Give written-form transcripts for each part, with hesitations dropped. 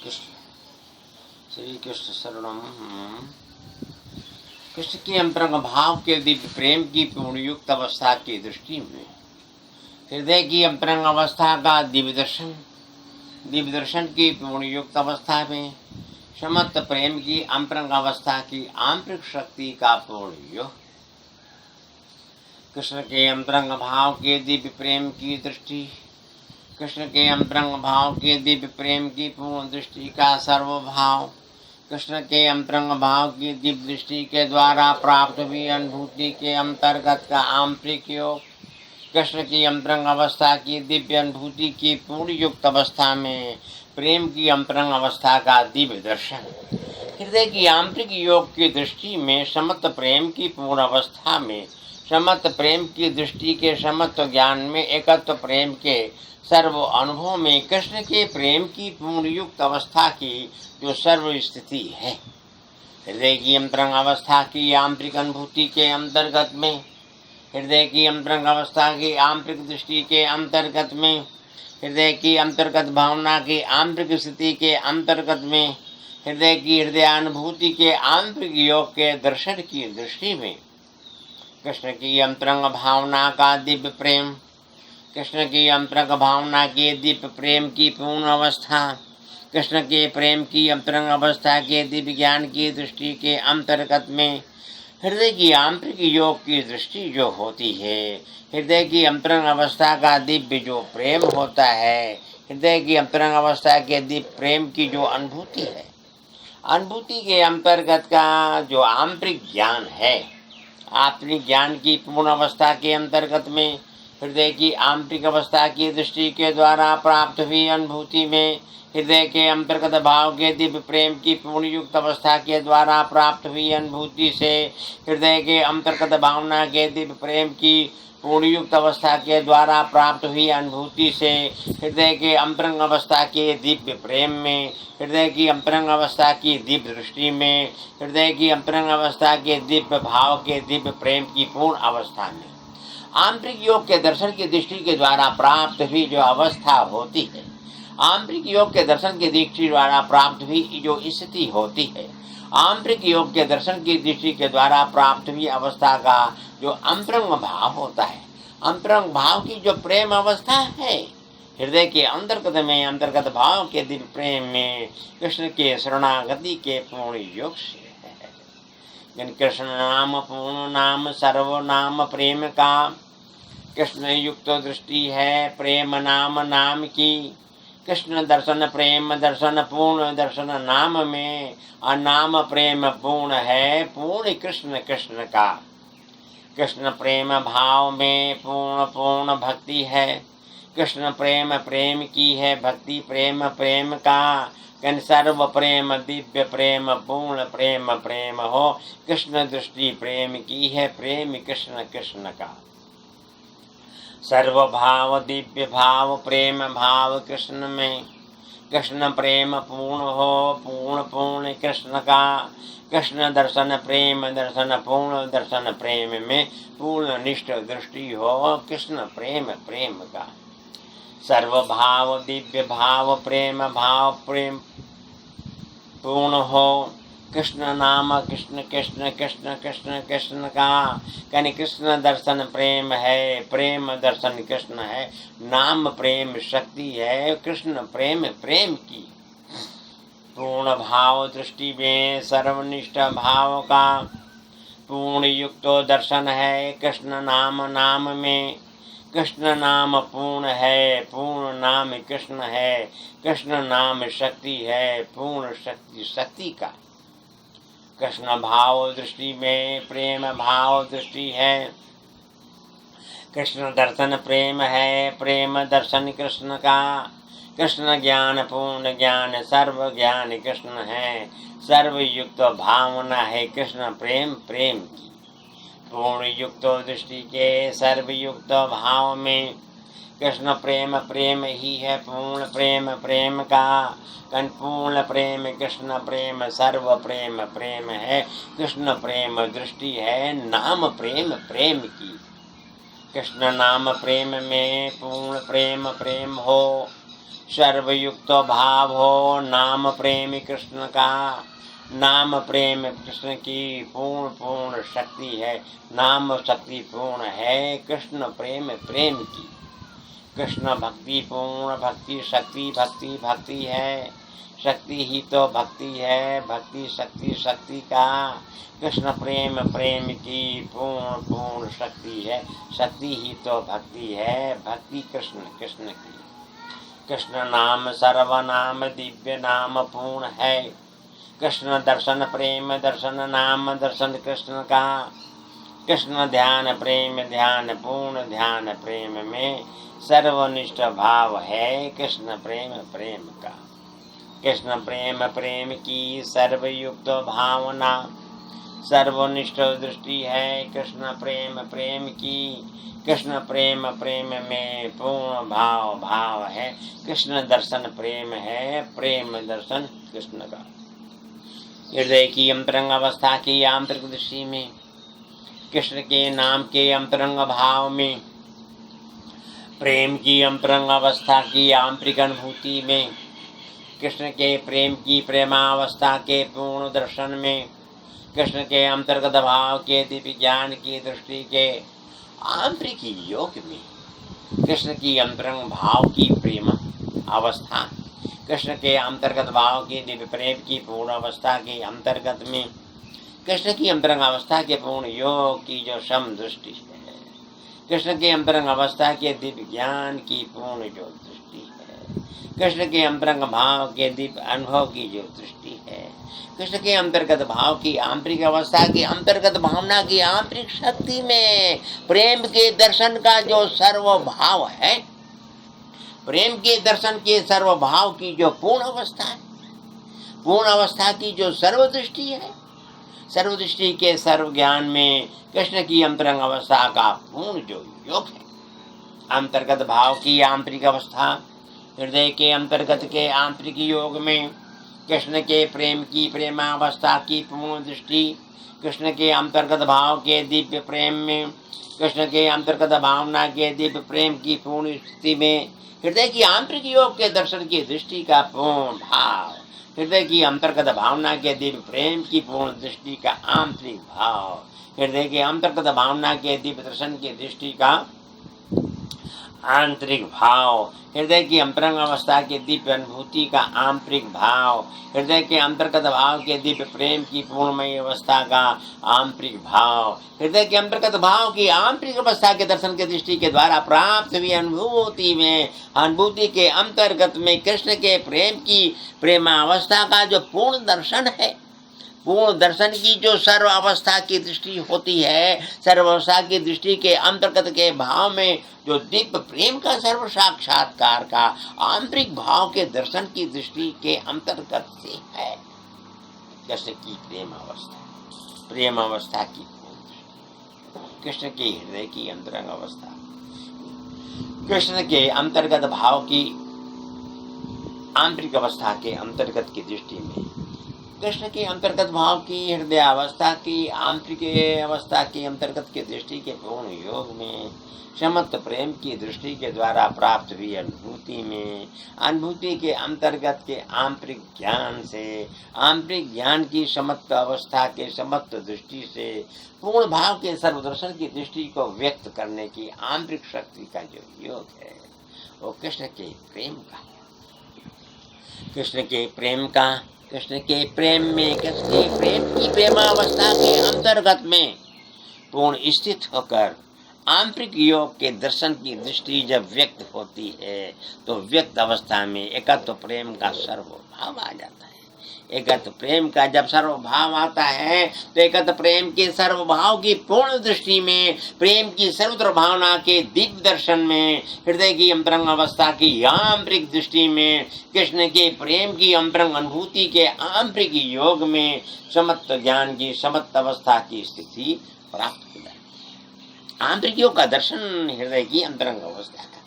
कृष्ण श्री कृष्ण शरणम। कृष्ण के अंतरंग भाव के दिव्य प्रेम की पूर्णयुक्त अवस्था की दृष्टि में हृदय की अंतरंग अवस्था का दिव्य दर्शन की पूर्णयुक्त अवस्था में समस्त प्रेम की अंतरंग अवस्था की आंतरिक शक्ति का पूर्ण योग। कृष्ण के अंतरंग भाव के दिव्य प्रेम की दृष्टि, कृष्ण के अंतरंग भाव के दिव्य प्रेम की पूर्ण दृष्टि का सर्वभाव, कृष्ण के अंतरंग भाव की दिव्य दृष्टि के द्वारा प्राप्त हुई अनुभूति के अंतर्गत का आंतरिक योग। कृष्ण की अंतरंग अवस्था की दिव्य अनुभूति की पूर्ण युक्त अवस्था में प्रेम की अंतरंग अवस्था का दिव्य दर्शन। हृदय की आंतरिक योग की दृष्टि में समस्त प्रेम की पूर्ण अवस्था में समस्त प्रेम की दृष्टि के समस्त ज्ञान में एकत्व प्रेम के सर्व अनुभव में कृष्ण के प्रेम की पूर्ण युक्त अवस्था की जो सर्व स्थिति है। हृदय की अंतरंग अवस्था की आंतरिक अनुभूति के अंतर्गत में, हृदय की अंतरंग अवस्था की आंतरिक दृष्टि के अंतर्गत में, हृदय की अंतर्गत भावना की आंतरिक स्थिति के अंतर्गत में, हृदय की हृदयानुभूति के आंतरिक योग के दर्शन की दृष्टि में कृष्ण की अंतरंग भावना का दिव्य प्रेम, कृष्ण की अंतरंग भावना के दिव्य प्रेम की पूर्ण अवस्था, कृष्ण के प्रेम की अंतरंग अवस्था के दिव्य ज्ञान की दृष्टि के अंतर्गत में हृदय की आंतरिक योग की दृष्टि जो होती है, हृदय की अंतरंग अवस्था का दिव्य जो प्रेम होता है, हृदय की अंतरंग अवस्था के दिव्य प्रेम की जो अनुभूति है, अनुभूति के अंतर्गत का जो आंतरिक ज्ञान है, आंतरिक ज्ञान की पूर्ण अवस्था के अंतर्गत में हृदय की आंतरिक अवस्था की दृष्टि के द्वारा प्राप्त हुई अनुभूति में हृदय के अंतर्गत भाव के दिव्य प्रेम की पूर्ण युक्त अवस्था के द्वारा प्राप्त हुई अनुभूति से हृदय के अंतर्गत भावना के दिव्य प्रेम की पूर्ण युक्त अवस्था के द्वारा प्राप्त हुई अनुभूति से हृदय के अंतरंग अवस्था के दिव्य प्रेम में, हृदय की अंतरंग अवस्था की दिव्य दृष्टि में, हृदय की अंतरंग अवस्था के दिव्य भाव के दिव्य प्रेम की पूर्ण अवस्था में आंतरिक योग के दर्शन की दृष्टि के द्वारा प्राप्त हुई जो अवस्था होती है, आंतरिक योग के दर्शन की दृष्टि द्वारा प्राप्त हुई जो स्थिति होती है, आंतरिक योग के दर्शन की दृष्टि के द्वारा प्राप्त हुई अवस्था का जो अंतरंग भाव होता है, अंतरंग भाव की जो प्रेम अवस्था है, हृदय के अंतर्गत में अंतर्गत भाव के दिव्य प्रेम में कृष्ण के शरणागति के पूर्ण योग से है। कृष्ण नाम पूर्ण नाम सर्व नाम प्रेम का, कृष्ण युक्त दृष्टि है प्रेम नाम नाम की, कृष्ण दर्शन प्रेम दर्शन पूर्ण दर्शन नाम में अनाम प्रेम पूर्ण है पूर्ण कृष्ण कृष्ण का। कृष्ण प्रेम भाव में पूर्ण पूर्ण भक्ति है, कृष्ण प्रेम प्रेम की है भक्ति प्रेम प्रेम का, कन सर्व प्रेम दिव्य प्रेम पूर्ण प्रेम प्रेम हो, कृष्ण दृष्टि प्रेम की है प्रेम कृष्ण कृष्ण का। सर्व भाव दिव्य भाव प्रेम भाव कृष्ण में, कृष्ण प्रेम पूर्ण हो पूर्ण पूर्ण कृष्ण का, कृष्ण दर्शन प्रेम दर्शन पूर्ण दर्शन प्रेम में पूर्ण निष्ठ दृष्टि हो कृष्ण प्रेम प्रेम का। सर्व भाव दिव्य भाव प्रेम पूर्ण हो, कृष्ण नाम कृष्ण कृष्ण कृष्ण कृष्ण कृष्ण का, कन कृष्ण दर्शन प्रेम है प्रेम दर्शन कृष्ण है, नाम प्रेम शक्ति है कृष्ण प्रेम प्रेम की। पूर्ण भाव दृष्टि में सर्वनिष्ठ भाव का पूर्ण युक्त दर्शन है कृष्ण नाम नाम में, कृष्ण नाम पूर्ण है पूर्ण नाम कृष्ण है, कृष्ण नाम शक्ति है पूर्ण शक्ति शक्ति का। कृष्ण भाव दृष्टि में प्रेम भाव दृष्टि है, कृष्ण दर्शन प्रेम है प्रेम दर्शन कृष्ण का, कृष्ण ज्ञान पूर्ण ज्ञान सर्व ज्ञान कृष्ण है, सर्वयुक्त भावना है कृष्ण प्रेम प्रेम की। पूर्ण युक्त दृष्टि के सर्वयुक्त भाव में कृष्ण प्रेम प्रेम ही है पूर्ण प्रेम प्रेम का, पूर्ण प्रेम कृष्ण प्रेम सर्व प्रेम प्रेम है कृष्ण प्रेम दृष्टि है नाम प्रेम प्रेम की। कृष्ण नाम प्रेम में पूर्ण प्रेम प्रेम हो, सर्वयुक्त भाव हो। नाम प्रेम कृष्ण का, नाम प्रेम कृष्ण की पूर्ण पूर्ण शक्ति है। नाम शक्ति पूर्ण है, कृष्ण प्रेम प्रेम की। कृष्ण भक्ति पूर्ण भक्ति, शक्ति भक्ति भक्ति है, शक्ति ही तो भक्ति है, भक्ति शक्ति शक्ति का। कृष्ण प्रेम प्रेम की पूर्ण पूर्ण शक्ति है, शक्ति ही तो भक्ति है, भक्ति कृष्ण कृष्ण की। कृष्ण नाम सर्वनाम दिव्य नाम पूर्ण है। कृष्ण दर्शन प्रेम दर्शन नाम दर्शन कृष्ण का। कृष्ण ध्यान प्रेम ध्यान पूर्ण ध्यान प्रेम में सर्वनिष्ठ भाव है, कृष्ण प्रेम प्रेम का। कृष्ण प्रेम प्रेम की सर्वयुक्त भावना सर्वनिष्ठ दृष्टि है, कृष्ण प्रेम प्रेम की। कृष्ण प्रेम प्रेम में पूर्ण भाव भाव है, कृष्ण दर्शन प्रेम है, प्रेम दर्शन कृष्ण का। हृदय की अंतरंग अवस्था की आंतरिक दृष्टि में, कृष्ण के नाम के अंतरंग भाव में, प्रेम की अंतरंग अवस्था की आंतरिक अनुभूति में, कृष्ण के प्रेम की प्रेमावस्था के पूर्ण दर्शन में, कृष्ण के अंतर्गत भाव के दिव्य ज्ञान की दृष्टि के आंतरिक योग में, कृष्ण की अंतरंग भाव की प्रेम अवस्था, कृष्ण के अंतर्गत भाव के दिव्य प्रेम की पूर्ण अवस्था के अंतर्गत में, कृष्ण की अंतरंग अवस्था के पूर्ण योग की जो सम दृष्टि है, कृष्ण के अंतरंग अवस्था के दिव्य ज्ञान की पूर्ण जो दृष्टि है, कृष्ण के अंतरंग भाव के दिव्य अनुभव की जो दृष्टि है, कृष्ण के अंतर्गत भाव की आंतरिक अवस्था की अंतर्गत भावना की आंतरिक शक्ति में प्रेम के दर्शन का जो सर्वभाव है, प्रेम के दर्शन के सर्वभाव की जो पूर्ण अवस्था है, पूर्ण अवस्था की जो सर्वदृष्टि है, सर्वदृष्टि के सर्व ज्ञान में कृष्ण की अंतरंग अवस्था का पूर्ण जो योग है, अंतर्गत भाव की आंतरिक अवस्था, हृदय के अंतर्गत के आंतरिक योग में कृष्ण के प्रेम की प्रेमावस्था की पूर्ण दृष्टि, कृष्ण के अंतर्गत भाव के दिव्य प्रेम में, कृष्ण के अंतर्गत भावना के दिव्य प्रेम की पूर्ण स्थिति में, हृदय की आंतरिक योग के दर्शन की दृष्टि का पूर्ण भाव, हृदय की अंतर्गत भावना के दिव्य प्रेम की पूर्ण दृष्टि का आंतरिक भाव, हृदय के अंतर्गत भावना के दिव्य दर्शन की दृष्टि का आंतरिक भाव, हृदय की अंतरंग अवस्था के दिव्य अनुभूति का आंतरिक भाव, हृदय के अंतर्गत भाव के दिव्य प्रेम की पूर्णमय अवस्था का आंतरिक भाव, हृदय के अंतर्गत भाव की आंतरिक अवस्था के दर्शन की दृष्टि के द्वारा प्राप्त हुई अनुभूति में, अनुभूति के अंतर्गत में कृष्ण के प्रेम की प्रेमावस्था का जो पूर्ण दर्शन है, पूर्ण दर्शन की जो सर्व अवस्था की दृष्टि होती है, सर्व अवस्था की दृष्टि के अंतर्गत के भाव में जो दिव्य प्रेम का सर्व साक्षात्कार का आंतरिक भाव के दर्शन की दृष्टि के अंतर्गत से है कृष्ण की प्रेम अवस्था की कृष्ण के हृदय की अंतरंग अवस्था, कृष्ण के अंतर्गत भाव की आंतरिक अवस्था के अंतर्गत की दृष्टि में, कृष्ण के अंतर्गत भाव की हृदय अवस्था की आंतरिक अवस्था के अंतर्गत की दृष्टि के पूर्ण योग में, समस्त प्रेम की दृष्टि के द्वारा प्राप्त हुई अनुभूति में, अनुभूति के अंतर्गत के आंतरिक ज्ञान से, आंतरिक ज्ञान की समस्त अवस्था के समस्त दृष्टि से पूर्ण भाव के सर्वदर्शन की दृष्टि को व्यक्त करने की आंतरिक शक्ति का जो योग है वो कृष्ण के प्रेम का है। कृष्ण के प्रेम का, कृष्ण के प्रेम में, कृष्ण के प्रेम की प्रेमावस्था के अंतर्गत में पूर्ण स्थित होकर आंतरिक योग के दर्शन की दृष्टि जब व्यक्त होती है तो व्यक्त अवस्था में एकत्व प्रेम का सर्वभाव आ जाता है। एकत्व प्रेम का जब सर्वभाव आता है तो एकत्व प्रेम के सर्वभाव की पूर्ण दृष्टि में, प्रेम की सर्वत्र भावना के दिव्य दर्शन में, हृदय की अंतरंग अवस्था की आंतरिक दृष्टि में, कृष्ण के प्रेम की अंतरंग अनुभूति के आंतरिक योग में समस्त ज्ञान की समस्त अवस्था की स्थिति प्राप्त हो जाती है। आंतरिक योग का दर्शन हृदय की अंतरंग अवस्था का,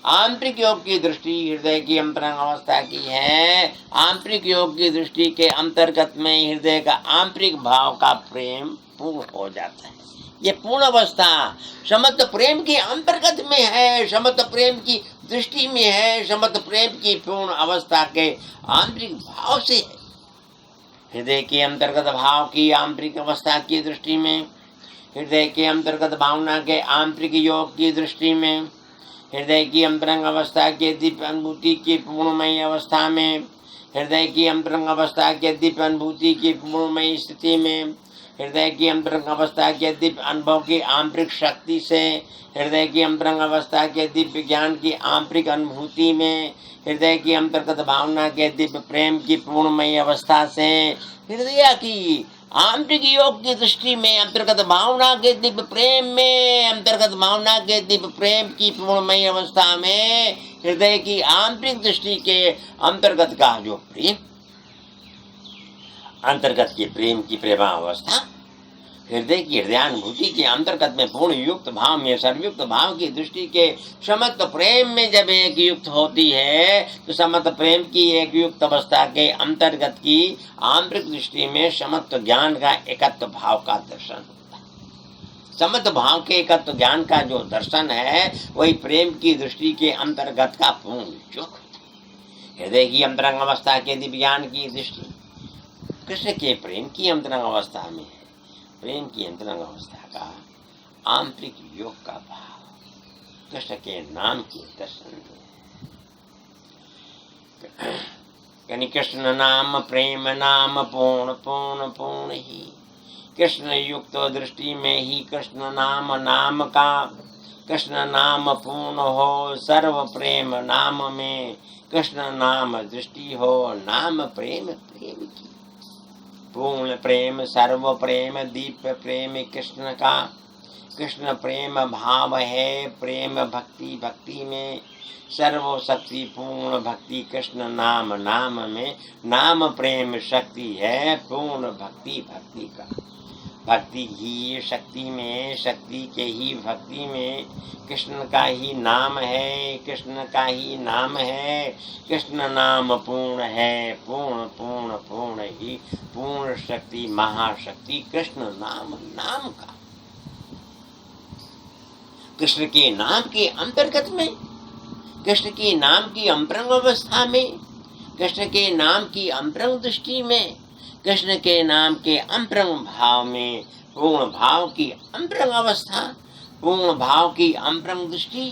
आंतरिक योग की दृष्टि हृदय की अंतरंग अवस्था की है। आंतरिक योग की दृष्टि के अंतर्गत में हृदय का आंतरिक भाव का प्रेम पूर्ण हो जाता है। ये पूर्ण अवस्था समस्त प्रेम के अंतर्गत में है, समस्त प्रेम की दृष्टि में है, समस्त प्रेम की पूर्ण अवस्था के आंतरिक भाव से है। हृदय के अंतर्गत भाव की आंतरिक अवस्था की दृष्टि में, हृदय के अंतर्गत भावना के आंतरिक योग की दृष्टि में, हृदय की अंतरंग अवस्था के दिव्य अनुभूति की पूर्णमयी अवस्था में, हृदय की अंतरंग अवस्था के दिव्य अनुभूति की पूर्णमयी स्थिति में, हृदय की अंतरंग अवस्था के दिव्य अनुभव की आंतरिक शक्ति से, हृदय की अंतरंग अवस्था के दिव्य ज्ञान की आंतरिक अनुभूति में, हृदय की अंतर्गत भावना के दिव्य प्रेम की पूर्णमयी अवस्था से, हृदय की आंतरिक योग की दृष्टि में, अंतर्गत भावना के दिव्य प्रेम में, अंतर्गत भावना के दिव्य प्रेम की पूर्णमयी अवस्था में, हृदय की आंतरिक दृष्टि के अंतर्गत का जो प्रेम, अंतर्गत के प्रेम की प्रेमावस्था, हृदय की हृदयानुभूति के अंतर्गत में पूर्ण युक्त भाव में, सर्वयुक्त भाव की दृष्टि के समस्त प्रेम में जब एक युक्त होती है तो समस्त प्रेम की एक युक्त अवस्था के अंतर्गत की आंतरिक दृष्टि में समस्त ज्ञान का एकत्व भाव का दर्शन होता है। समस्त भाव के एकत्व ज्ञान का जो दर्शन है वही प्रेम की दृष्टि के अंतर्गत का पूर्ण योग होता है। हृदय की अंतरंग अवस्था के दिव्य ज्ञान की दृष्टि कृष्ण के प्रेम की अंतरंग अवस्था में है। प्रेम की अंतरंग अवस्था का आंतरिक योग का भाव कृष्ण के नाम के दर्शन में, यानी कृष्ण नाम प्रेम नाम पूर्ण पूर्ण पूर्ण ही, कृष्ण युक्त दृष्टि में ही कृष्ण नाम नाम का, कृष्ण नाम पूर्ण हो सर्व प्रेम नाम में, कृष्ण नाम दृष्टि हो नाम प्रेम प्रेम की, पूर्ण प्रेम सर्व प्रेम दीप्य प्रेम कृष्ण का, कृष्ण प्रेम भाव है प्रेम भक्ति भक्ति में, सर्व शक्ति पूर्ण भक्ति कृष्ण नाम नाम में, नाम प्रेम शक्ति है पूर्ण भक्ति भक्ति का, भक्ति ही शक्ति में, शक्ति के ही भक्ति में, कृष्ण का ही नाम है, कृष्ण का ही नाम है, कृष्ण नाम पूर्ण है पूर्ण पूर्ण पूर्ण ही, पूर्ण शक्ति महाशक्ति कृष्ण नाम नाम का। कृष्ण के नाम के अंतर्गत में, कृष्ण के नाम की अंतरंग अवस्था में, कृष्ण के नाम की अंतरंग दृष्टि में, कृष्ण के नाम के अंतरंग भाव में, पूर्ण भाव की अंतरंग अवस्था, पूर्ण भाव की अंतरंग दृष्टि,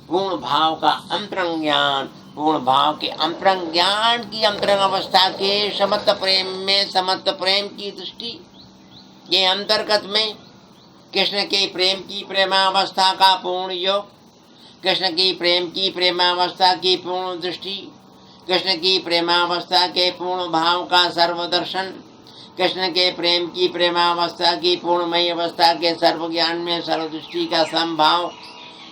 पूर्ण भाव का अंतरंग ज्ञान, पूर्ण भाव के अंतरंग ज्ञान की अंतरंग अवस्था के समस्त प्रेम में, समस्त प्रेम की दृष्टि के अंतर्गत में, कृष्ण के प्रेम की प्रेमावस्था का पूर्ण योग, कृष्ण की प्रेम की प्रेमावस्था की पूर्ण दृष्टि, कृष्ण की प्रेमावस्था के पूर्ण भाव का सर्वदर्शन, कृष्ण के प्रेम की प्रेमावस्था की पूर्णमयी अवस्था के सर्व ज्ञान में सर्वदृष्टि का संभाव,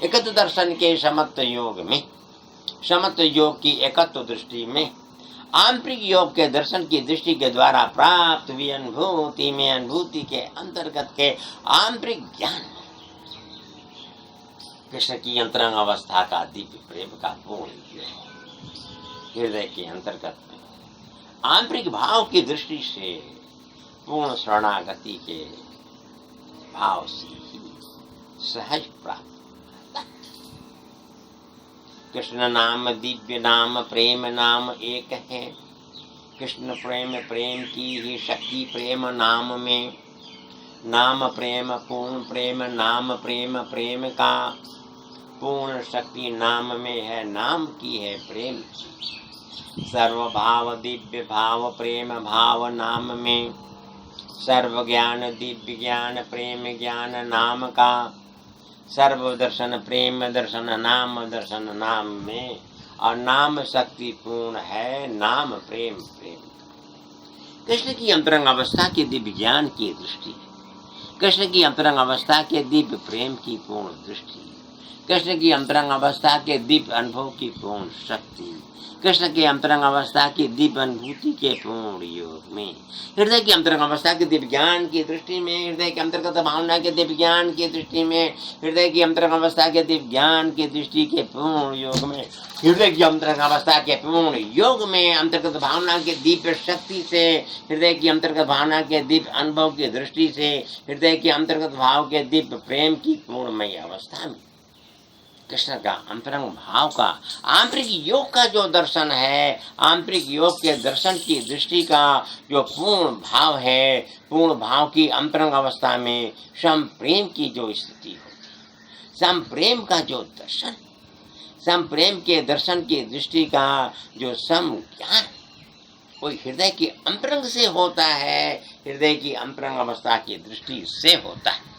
एकत्व दर्शन के समत्व योग में, समत्व योग की एकत्व दृष्टि में, आंतरिक योग के दर्शन की दृष्टि के द्वारा प्राप्त हुई अनुभूति में, अनुभूति के अंतर्गत के आंतरिक ज्ञान, कृष्ण की अंतरंग अवस्था का दिव्य प्रेम का पूर्ण योग, हृदय के अंतर्गत में आंतरिक भाव की दृष्टि से पूर्ण शरणागति के भाव से ही सहज प्राप्त होता है। कृष्ण नाम दिव्य नाम प्रेम नाम एक है, कृष्ण प्रेम प्रेम की ही शक्ति प्रेम नाम में, नाम प्रेम पूर्ण प्रेम नाम प्रेम प्रेम का, पूर्ण शक्ति नाम में है, नाम की है प्रेम की, सर्व भाव दिव्य भाव प्रेम भाव नाम में, सर्व ज्ञान दिव्य ज्ञान प्रेम ज्ञान नाम का, सर्व दर्शन प्रेम दर्शन नाम में, और नाम शक्ति पूर्ण है नाम प्रेम प्रेम। कृष्ण की अंतरंग अवस्था के दिव्य ज्ञान की दृष्टि, कृष्ण की अंतरंग अवस्था के दिव्य प्रेम की पूर्ण दृष्टि, कृष्ण की अंतरंग अवस्था के दिव्य अनुभव की पूर्ण शक्ति, कृष्ण के अंतरंग अवस्था की दिव्य अनुभूति के पूर्ण योग में, हृदय की अंतरंग अवस्था के दिव्य ज्ञान की दृष्टि में, हृदय के अंतर्गत भावना के दिव्य ज्ञान की दृष्टि में, हृदय की अंतरंग अवस्था के दिव्य ज्ञान की दृष्टि के पूर्ण योग में, हृदय की अंतरंग अवस्था के पूर्ण योग में, अंतर्गत भावना के दिव्य शक्ति से, हृदय की अंतर्गत भावना के दिव्य अनुभव की दृष्टि से, हृदय के अंतर्गत भाव के दिव्य प्रेम की पूर्णमय अवस्था में कृष्ण का अंतरंग भाव का आंतरिक योग का जो दर्शन है, आंतरिक योग के दर्शन की दृष्टि का जो पूर्ण भाव है, पूर्ण भाव की अंतरंग अवस्था में सम प्रेम की जो स्थिति होती, सम प्रेम का जो दर्शन, सम प्रेम के दर्शन की दृष्टि का जो सम ज्ञान वो हृदय की अंतरंग से होता है, हृदय की अंतरंग अवस्था की दृष्टि से होता है।